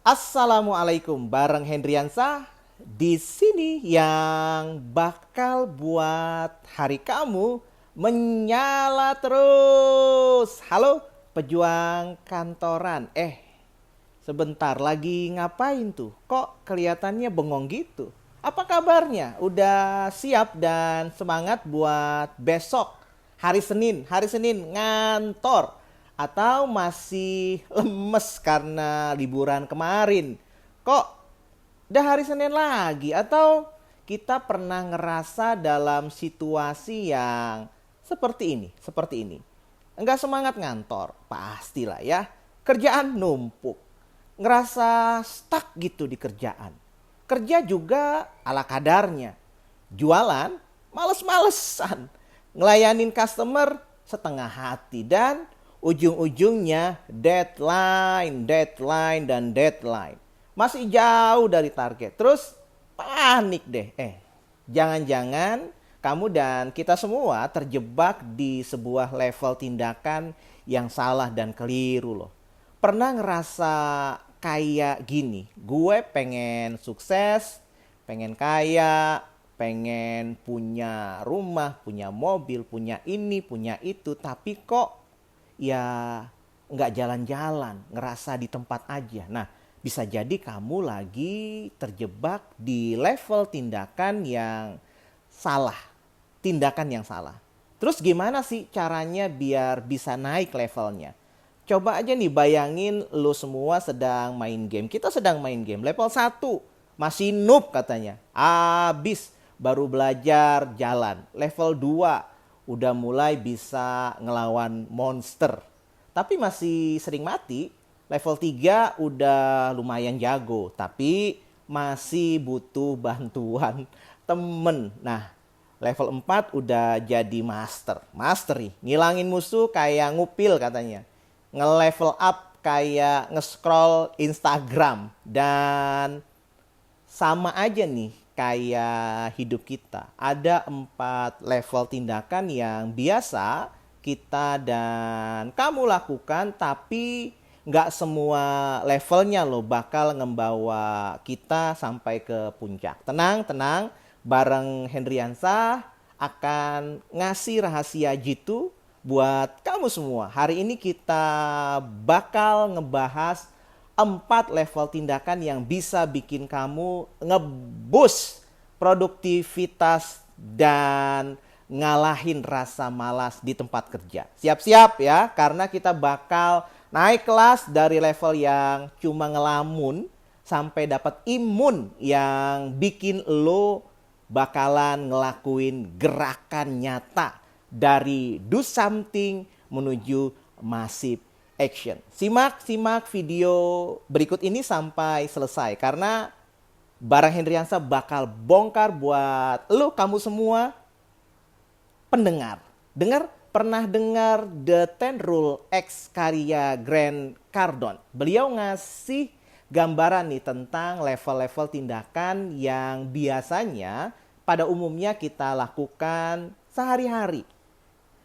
Assalamualaikum, bareng Hendriansa di sini yang bakal buat hari kamu menyala terus. Halo pejuang kantoran. Sebentar lagi ngapain tuh? Kok kelihatannya bengong gitu? Apa kabarnya? Udah siap dan semangat buat besok hari Senin ngantor? Atau masih lemes karena liburan kemarin? Kok udah hari Senin lagi? Atau kita pernah ngerasa dalam situasi yang seperti ini. Enggak semangat ngantor, pastilah ya. Kerjaan numpuk, ngerasa stuck gitu di kerjaan. Kerja juga ala kadarnya. Jualan males-malesan. Ngelayanin customer setengah hati. Dan ujung-ujungnya deadline. Masih jauh dari target. Terus panik deh. Jangan-jangan kamu dan kita semua terjebak di sebuah level tindakan yang salah dan keliru loh. Pernah ngerasa kayak gini, gue pengen sukses, pengen kaya, pengen punya rumah, punya mobil, punya ini, punya itu, tapi kok ya nggak jalan-jalan, ngerasa di tempat aja. Nah, bisa jadi kamu lagi terjebak di level tindakan yang salah. Terus gimana sih caranya biar bisa naik levelnya? Coba aja nih bayangin lu semua sedang main game. Kita sedang main game level 1. Masih noob katanya. Abis baru belajar jalan. Level 2 udah mulai bisa ngelawan monster. Tapi masih sering mati. Level 3 udah lumayan jago. Tapi masih butuh bantuan temen. Nah, level 4 udah jadi master nih. Ngilangin musuh kayak ngupil katanya. Nge-level up kayak nge-scroll Instagram. Dan sama aja nih kayak hidup kita. Ada 4 level tindakan yang biasa kita dan kamu lakukan, tapi nggak semua levelnya loh bakal ngebawa kita sampai ke puncak. Tenang, bareng Hendriansa akan ngasih rahasia jitu buat kamu semua. Hari ini kita bakal ngebahas 4 level tindakan yang bisa bikin kamu nge-boost produktivitas dan ngalahin rasa malas di tempat kerja. Siap-siap ya, karena kita bakal naik kelas dari level yang cuma ngelamun sampai dapat imun yang bikin lo bakalan ngelakuin gerakan nyata dari do something menuju massive action. Simak video berikut ini sampai selesai karena bareng Hendriansa bakal bongkar buat lo kamu semua pendengar. Pernah dengar The 10 Rule X karya Grant Cardone? Beliau ngasih gambaran nih tentang level-level tindakan yang biasanya pada umumnya kita lakukan sehari-hari.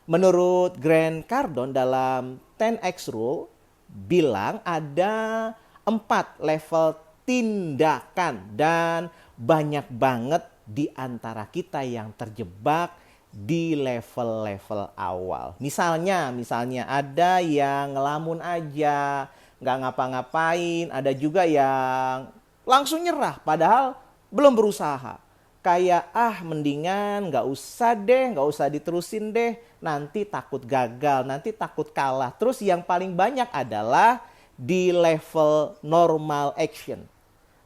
Menurut Grant Cardone dalam 10X Rule bilang ada 4 level tindakan dan banyak banget di antara kita yang terjebak di level-level awal. Misalnya ada yang ngelamun aja, nggak ngapa-ngapain, ada juga yang langsung nyerah padahal belum berusaha. Kayak mendingan nggak usah diterusin deh, nanti takut gagal, nanti takut kalah. Terus yang paling banyak adalah di level normal action.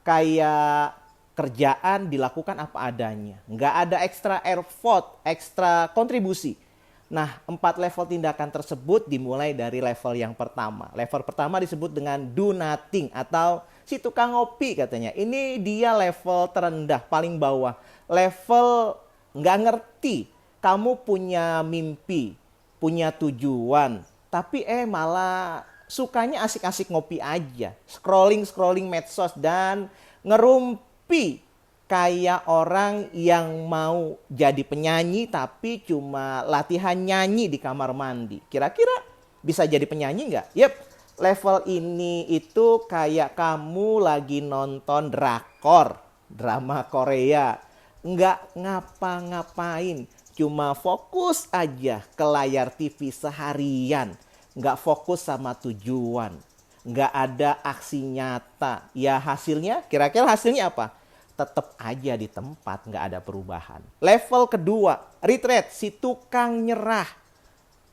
Kayak kerjaan dilakukan apa adanya. Nggak ada extra effort, extra kontribusi. Nah, 4 level tindakan tersebut dimulai dari level yang pertama. Level pertama disebut dengan do nothing atau si tukang ngopi katanya. Ini dia level terendah, paling bawah. Level nggak ngerti. Kamu punya mimpi, punya tujuan. Tapi malah sukanya asik-asik ngopi aja. Scrolling medsos dan ngerumpi kayak orang yang mau jadi penyanyi tapi cuma latihan nyanyi di kamar mandi. Kira-kira bisa jadi penyanyi nggak? Yep, Level ini itu kayak kamu lagi nonton drakor, drama Korea. Nggak ngapa-ngapain, cuma fokus aja ke layar TV seharian. Nggak fokus sama tujuan. Nggak ada aksi nyata. Ya hasilnya, kira-kira hasilnya apa? Tetap aja di tempat, nggak ada perubahan. Level kedua, retreat, si tukang nyerah.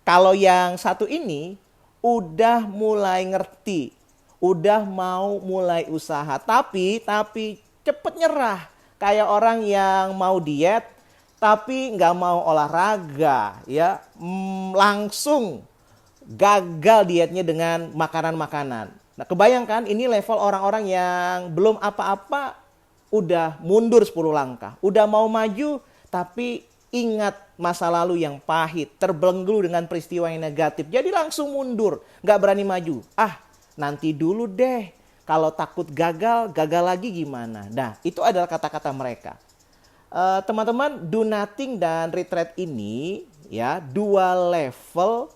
Kalau yang satu ini udah mulai ngerti, udah mau mulai usaha, tapi cepet nyerah. Kayak orang yang mau diet tapi nggak mau olahraga, ya langsung gagal dietnya dengan makanan-makanan. Nah, kebayangkan ini level orang-orang yang belum apa-apa udah mundur 10 langkah, udah mau maju tapi ingat masa lalu yang pahit, terbelenggu dengan peristiwa yang negatif. Jadi langsung mundur, nggak berani maju. Nanti dulu deh, kalau takut gagal, gagal lagi gimana? Nah, itu adalah kata-kata mereka. Teman-teman, do nothing dan retreat ini ya dua level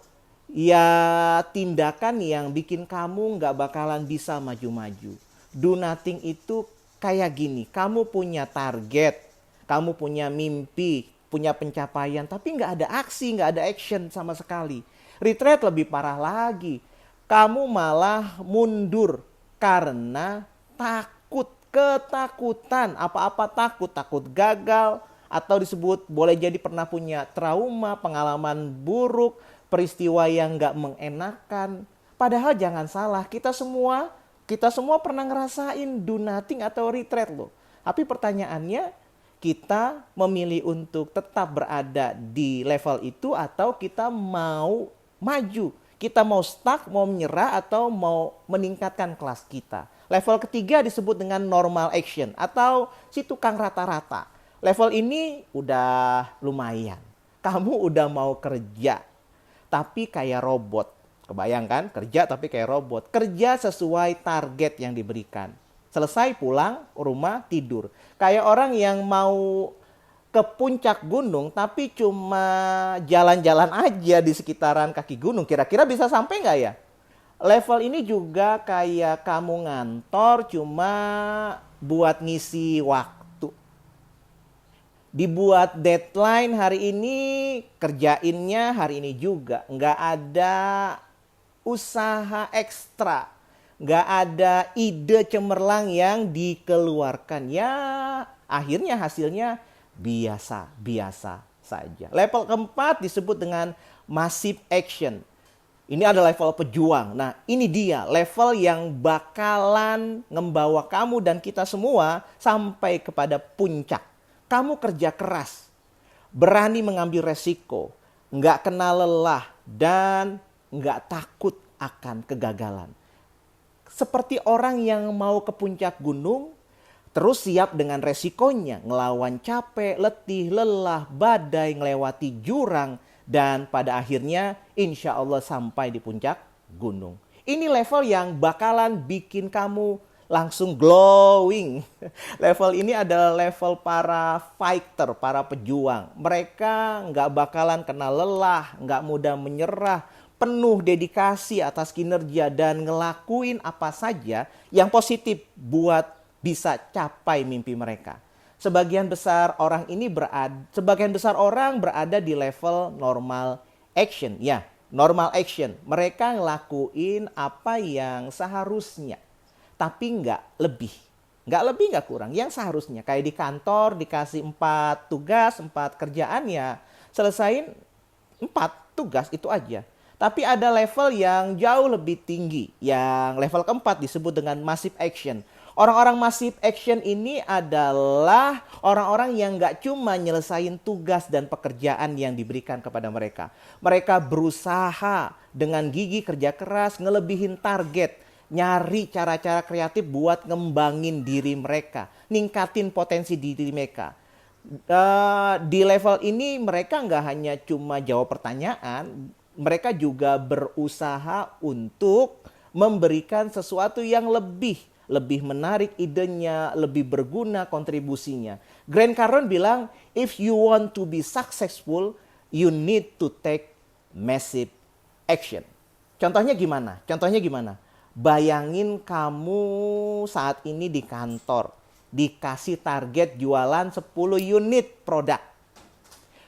ya tindakan yang bikin kamu nggak bakalan bisa maju-maju. Do nothing itu kayak gini, kamu punya target, kamu punya mimpi, punya pencapaian, tapi nggak ada aksi, nggak ada action sama sekali. Retreat lebih parah lagi. Kamu malah mundur karena takut, ketakutan. Apa-apa takut, takut gagal, atau disebut boleh jadi pernah punya trauma, pengalaman buruk, peristiwa yang nggak mengenakan. Padahal jangan salah, kita semua pernah ngerasain do nothing atau retreat loh. Tapi pertanyaannya, kita memilih untuk tetap berada di level itu atau kita mau maju. Kita mau stuck, mau menyerah atau mau meningkatkan kelas kita. Level ketiga disebut dengan normal action atau si tukang rata-rata. Level ini udah lumayan. Kamu udah mau kerja tapi kayak robot. Kebayangkan kerja tapi kayak robot. Kerja sesuai target yang diberikan. Selesai pulang rumah tidur. Kayak orang yang mau ke puncak gunung tapi cuma jalan-jalan aja di sekitaran kaki gunung. Kira-kira bisa sampai nggak ya? Level ini juga kayak kamu ngantor cuma buat ngisi waktu. Dibuat deadline hari ini, kerjainnya hari ini juga. Nggak ada usaha ekstra. Nggak ada ide cemerlang yang dikeluarkan. Ya akhirnya hasilnya biasa-biasa saja. Level keempat disebut dengan massive action. Ini adalah level pejuang. Nah ini dia level yang bakalan membawa kamu dan kita semua sampai kepada puncak. Kamu kerja keras, berani mengambil resiko, nggak kenal lelah dan nggak takut akan kegagalan. Seperti orang yang mau ke puncak gunung, terus siap dengan resikonya, ngelawan capek, letih, lelah, badai, ngelewati jurang, dan pada akhirnya insya Allah sampai di puncak gunung. Ini level yang bakalan bikin kamu langsung glowing. Level ini adalah level para fighter, para pejuang. Mereka nggak bakalan kena lelah, nggak mudah menyerah, penuh dedikasi atas kinerja dan ngelakuin apa saja yang positif buat bisa capai mimpi mereka. Sebagian besar orang berada di level normal action. Ya, normal action. Mereka ngelakuin apa yang seharusnya, tapi nggak lebih. Nggak kurang. Yang seharusnya. Kayak di kantor dikasih 4 tugas, 4 kerjaan ya. Selesain 4 tugas itu aja. Tapi ada level yang jauh lebih tinggi. Yang level keempat disebut dengan massive action. Orang-orang massive action ini adalah orang-orang yang gak cuma nyelesain tugas dan pekerjaan yang diberikan kepada mereka. Mereka berusaha dengan gigi kerja keras, ngelebihin target. Nyari cara-cara kreatif buat ngembangin diri mereka. Ningkatin potensi diri mereka. Di level ini mereka gak hanya cuma jawab pertanyaan, mereka juga berusaha untuk memberikan sesuatu yang lebih menarik idenya, lebih berguna kontribusinya. Grant Cardone bilang, if you want to be successful, you need to take massive action. Contohnya gimana? Contohnya gimana? Bayangin kamu saat ini di kantor, dikasih target jualan 10 unit produk.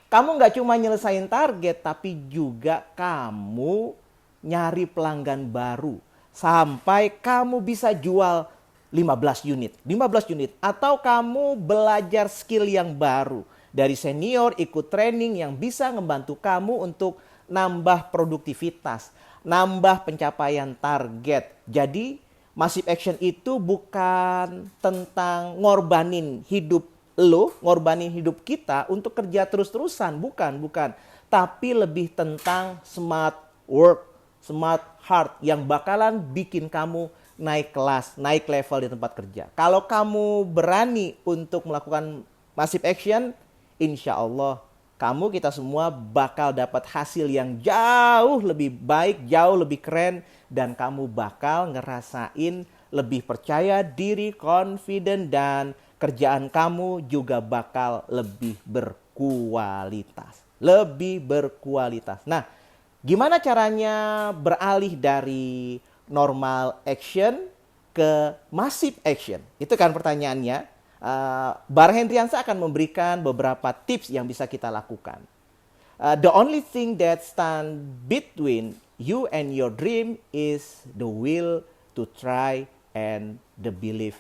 Kamu nggak cuma nyelesain target, tapi juga kamu nyari pelanggan baru. Sampai kamu bisa jual 15 unit. 15 unit. Atau kamu belajar skill yang baru. Dari senior ikut training yang bisa membantu kamu untuk nambah produktivitas, nambah pencapaian target. Jadi massive action itu bukan tentang ngorbanin hidup lo, ngorbanin hidup kita untuk kerja terus-terusan. Bukan. Tapi lebih tentang smart work, smart heart yang bakalan bikin kamu naik kelas, naik level di tempat kerja. Kalau kamu berani untuk melakukan massive action, insya Allah kamu, kita semua bakal dapat hasil yang jauh lebih baik, jauh lebih keren. Dan kamu bakal ngerasain lebih percaya diri, confident, dan kerjaan kamu juga bakal lebih berkualitas. Lebih berkualitas. Nah, gimana caranya beralih dari normal action ke massive action? Itu kan pertanyaannya. Bar Hendriansa akan memberikan beberapa tips yang bisa kita lakukan. The only thing that stand between you and your dream is the will to try and the belief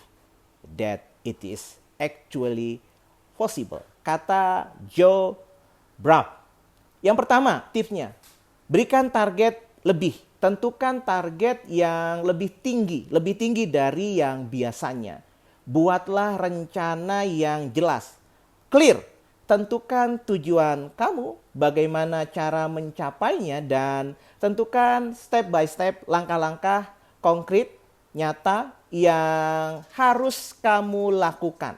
that it is actually possible. Kata Joe Brown. Yang pertama tipsnya, berikan target lebih. Tentukan target yang lebih tinggi dari yang biasanya. Buatlah rencana yang jelas, clear. Tentukan tujuan kamu, bagaimana cara mencapainya, dan tentukan step by step, langkah-langkah konkret, nyata yang harus kamu lakukan.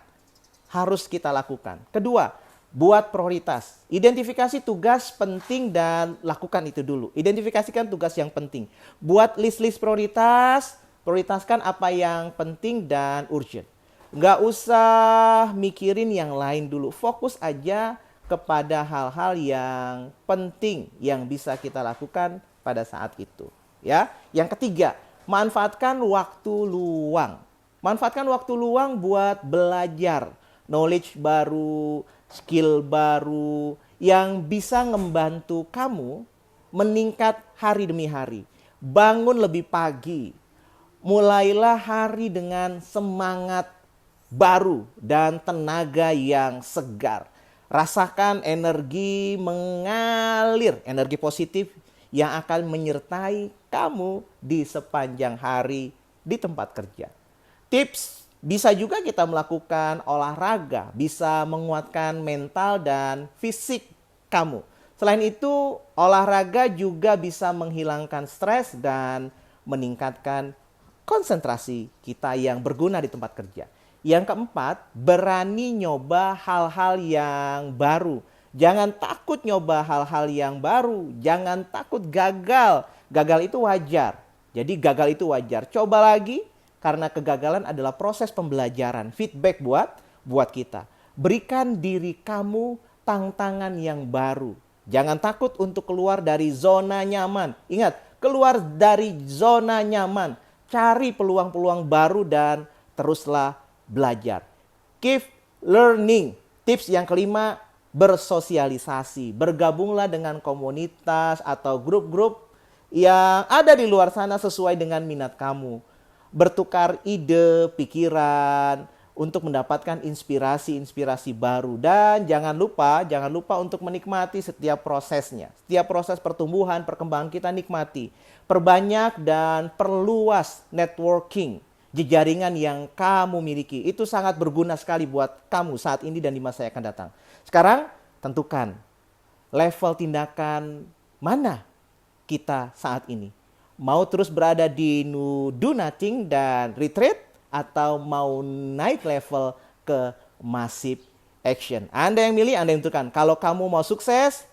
Harus kita lakukan. Kedua, buat prioritas. Identifikasi tugas penting dan lakukan itu dulu. Identifikasikan tugas yang penting. Buat list-list prioritas, prioritaskan apa yang penting dan urgent. Nggak usah mikirin yang lain dulu. Fokus aja kepada hal-hal yang penting yang bisa kita lakukan pada saat itu. Ya. Yang ketiga, manfaatkan waktu luang. Manfaatkan waktu luang buat belajar. Knowledge baru, skill baru yang bisa membantu kamu meningkat hari demi hari. Bangun lebih pagi. Mulailah hari dengan semangat baru dan tenaga yang segar. Rasakan energi mengalir, energi positif yang akan menyertai kamu di sepanjang hari di tempat kerja. Tips, bisa juga kita melakukan olahraga, bisa menguatkan mental dan fisik kamu. Selain itu, olahraga juga bisa menghilangkan stres dan meningkatkan konsentrasi kita yang berguna di tempat kerja. Yang keempat, berani nyoba hal-hal yang baru. Jangan takut nyoba hal-hal yang baru. Jangan takut gagal. Gagal itu wajar. Jadi gagal itu wajar. Coba lagi, karena kegagalan adalah proses pembelajaran. Feedback buat kita. Berikan diri kamu tantangan yang baru. Jangan takut untuk keluar dari zona nyaman. Ingat, keluar dari zona nyaman. Cari peluang-peluang baru dan teruslah belajar. Keep learning. Tips yang kelima, bersosialisasi. Bergabunglah dengan komunitas atau grup-grup yang ada di luar sana sesuai dengan minat kamu. Bertukar ide, pikiran untuk mendapatkan inspirasi-inspirasi baru. Dan jangan lupa untuk menikmati setiap prosesnya. Setiap proses pertumbuhan, perkembangan kita nikmati. Perbanyak dan perluas networking. Jejaringan yang kamu miliki itu sangat berguna sekali buat kamu saat ini dan di masa yang akan datang. Sekarang tentukan level tindakan mana kita saat ini. Mau terus berada di do nothing dan retreat, atau mau naik level ke massive action. Anda yang milih, Anda yang tentukan. Kalau kamu mau sukses,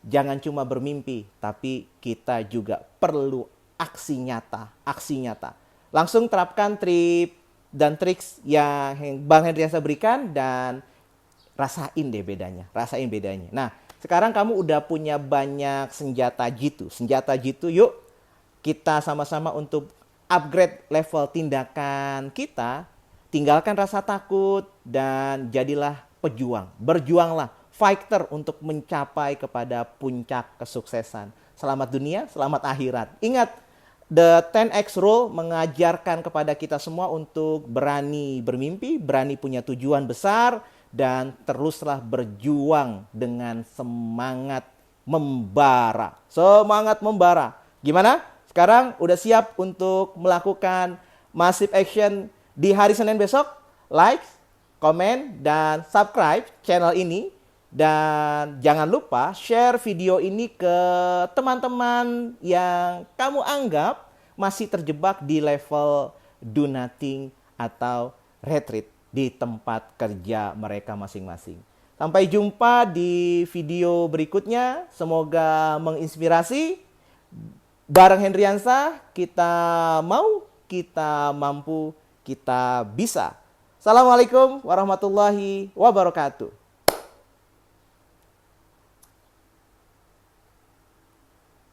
jangan cuma bermimpi, tapi kita juga perlu aksi nyata. Langsung terapkan trik dan triks yang Bang Hendriansa berikan dan rasain deh bedanya. Nah, sekarang kamu udah punya banyak senjata jitu. Yuk kita sama-sama untuk upgrade level tindakan kita. Tinggalkan rasa takut dan jadilah pejuang. Berjuanglah, fighter untuk mencapai kepada puncak kesuksesan. Selamat dunia, selamat akhirat. Ingat, The 10X Rule mengajarkan kepada kita semua untuk berani bermimpi, berani punya tujuan besar, dan teruslah berjuang dengan semangat membara. Semangat membara. Gimana? Sekarang udah siap untuk melakukan massive action di hari Senin besok? Like, komen, dan subscribe channel ini. Dan jangan lupa share video ini ke teman-teman yang kamu anggap masih terjebak di level do nothing atau retreat di tempat kerja mereka masing-masing. Sampai jumpa di video berikutnya. Semoga menginspirasi. Bareng Hendriansa, kita mau, kita mampu, kita bisa. Assalamualaikum warahmatullahi wabarakatuh.